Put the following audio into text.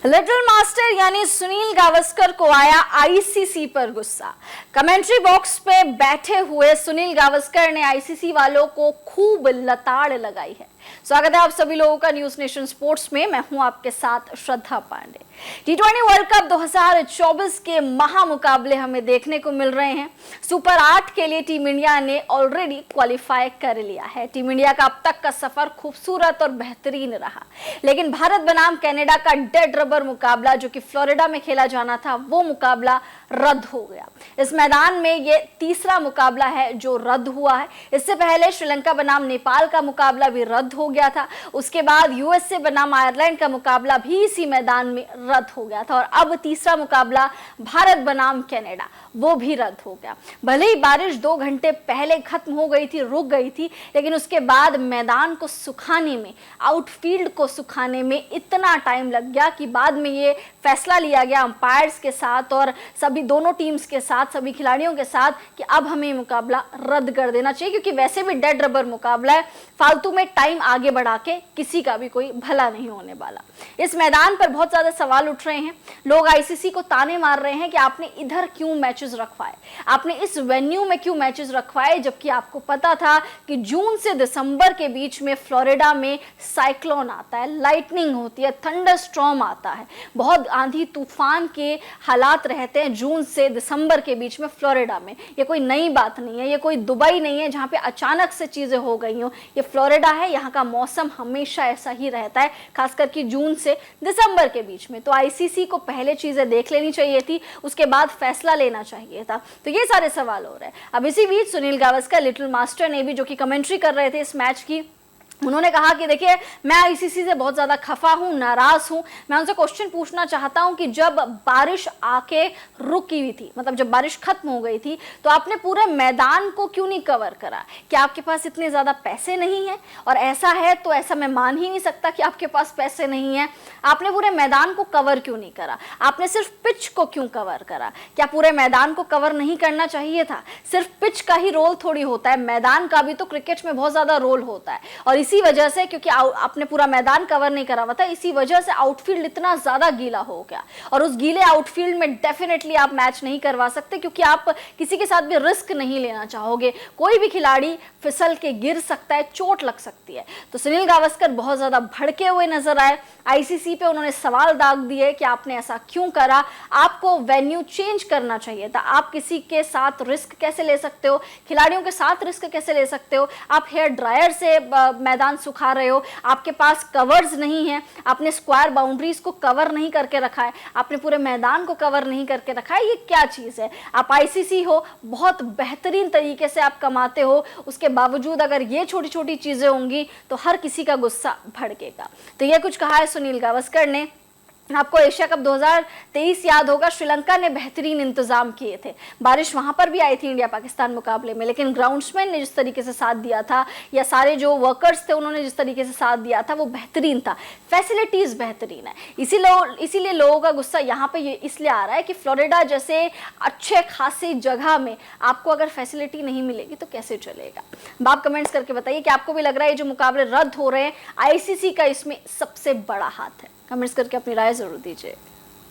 Little master यानी सुनील गावस्कर को आया आईसीसी पर गुस्सा। कमेंट्री बॉक्स पे बैठे हुए सुनील गावस्कर ने आईसीसी वालों को खूब लताड़ लगाई है। स्वागत है आप सभी लोगों का न्यूज नेशन स्पोर्ट्स में। मैं हूं आपके साथ श्रद्धा पांडे। टी20 वर्ल्ड कप 2024 के महामुकाबले हमें देखने को मिल रहे हैं। सुपर 8 के लिए टीम इंडिया ने ऑलरेडी क्वालिफाई कर लिया है। टीम इंडिया का अब तक का सफर खूबसूरत और बेहतरीन रहा, लेकिन भारत बनाम कनाडा का डेड रबर मुकाबला जो कि फ्लोरिडा में खेला जाना था, वो मुकाबला रद्द हो गया। इस मैदान में ये तीसरा मुकाबला है जो रद्द हुआ है। इससे पहले श्रीलंका बनाम नेपाल का मुकाबला भी रद्द हो गया था। उसके बाद यूएसए बनाम आयरलैंड का मुकाबला भी इसी मैदान में रद्द हो गया था और अब तीसरा मुकाबला भारत बनाम कनाडा, वो भी रद्द हो गया। भले ही बारिश 2 घंटे पहले खत्म हो गई थी, रुक गई थी, लेकिन उसके बाद मैदान को सुखाने में, आउटफील्ड को सुखाने में इतना टाइम लग गया कि बाद में ये फैसला लिया गया अंपायर्स के साथ और सभी दोनों टीम्स के साथ, सभी खिलाड़ियों के साथ, कि अब हमें मुकाबला रद्द कर देना चाहिए, क्योंकि वैसे भी डेड रबर मुकाबला है। फालतू में टाइम आगे बढ़ा के किसी का भी कोई भला नहीं होने वाला। इस मैदान पर बहुत ज्यादा सवाल उठ रहे हैं। लोग आईसीसी को ताने मार रहे हैं कि आपने इधर क्यों मैचेस रखवाए, आपने इस वेन्यू में क्यों मैचेस रखवाए, जबकि आपको पता था कि जून से दिसंबर के बीच में फ्लोरिडा में साइक्लोन आता है, लाइटनिंग होती है, थंडर स्टॉर्म आता है, बहुत आंधी तूफान के हालात रहते हैं जून से दिसंबर के बीच में फ्लोरिडा में। ये कोई नई बात नहीं है, ये कोई दुबई नहीं है जहां पे अचानक से चीजें हो गई हो। ये फ्लोरिडा है, यहाँ का मौसम हमेशा ऐसा ही रहता है, खासकर कि जून से दिसंबर के बीच में। तो आईसीसी को पहले चीजें देख लेनी चाहिए थी, उसके बाद फैसला लेना चाहिए था। तो ये सारे सवाल हो रहे हैं। अब इसी बीच सुनील गावस्कर, लिटिल मास्टर ने भी, जो कि कमेंट्री कर रहे थे इस मैच की, उन्होंने कहा कि देखिए, मैं आईसीसी से बहुत ज़्यादा खफा हूँ, नाराज़ हूँ। मैं उनसे क्वेश्चन पूछना चाहता हूँ कि जब बारिश आके रुकी हुई थी, मतलब जब बारिश खत्म हो गई थी, तो आपने पूरे मैदान को क्यों नहीं कवर करा? क्या आपके पास इतने ज़्यादा पैसे नहीं हैं? और ऐसा है तो ऐसा मैं मान ही नहीं सकता कि आपके पास पैसे नहीं हैं। आपने पूरे मैदान को कवर क्यों नहीं करा? आपने सिर्फ पिच को क्यों कवर करा? क्या पूरे मैदान को कवर नहीं करना चाहिए था? सिर्फ पिच का ही रोल थोड़ी होता है, मैदान का भी तो क्रिकेट में बहुत ज़्यादा रोल होता है। और इसी वजह से, क्योंकि आपने पूरा मैदान कवर नहीं करा हुआ था, इसी वजह से आउटफील्ड इतना ज्यादा गीला हो गया। और उस गीले आउटफील्ड में डेफिनेटली आप मैच नहीं करवा सकते, क्योंकि आप किसी के साथ भी रिस्क नहीं लेना चाहोगे। कोई भी खिलाड़ी फिसल के गिर सकता है, चोट लग सकती है। तो सुनील गावस्कर बहुत ज्यादा भड़के हुए नजर आए। आईसीसी पे उन्होंने सवाल दाग दिए कि आपने ऐसा क्यों करा, आपको वेन्यू चेंज करना चाहिए था। आप किसी के साथ रिस्क कैसे ले सकते हो, खिलाड़ियों के साथ रिस्क कैसे ले सकते हो? आप हेयर ड्रायर से मैदान सुखा रहे हो, आपके पास कवर्स नहीं है, आपने स्क्वायर बाउंड्रीज को कवर नहीं करके रखा है, आपने पूरे मैदान को कवर नहीं करके रखा है। ये क्या चीज है? आप आईसीसी हो, बहुत बेहतरीन तरीके से आप कमाते हो, उसके बावजूद अगर ये छोटी छोटी चीजें होंगी तो हर किसी का गुस्सा भड़केगा। तो ये कुछ कहा है सुनील गावस्कर ने। आपको एशिया कप 2023 याद होगा, श्रीलंका ने बेहतरीन इंतजाम किए थे। बारिश वहां पर भी आई थी इंडिया पाकिस्तान मुकाबले में, लेकिन ग्राउंड्समैन ने जिस तरीके से साथ दिया था, या सारे जो वर्कर्स थे उन्होंने जिस तरीके से साथ दिया था, वो बेहतरीन था। फैसिलिटीज बेहतरीन है। इसीलिए लोगों का गुस्सा यहाँ पे ये इसलिए आ रहा है कि फ्लोरिडा जैसे अच्छे खासी जगह में आपको अगर फैसिलिटी नहीं मिलेगी तो कैसे चलेगा। आप कमेंट्स करके बताइए कि आपको भी लग रहा है जो मुकाबले रद्द हो रहे हैं, आईसीसी का इसमें सबसे बड़ा हाथ है। कमेंट्स करके अपनी राय जरूर दीजिए।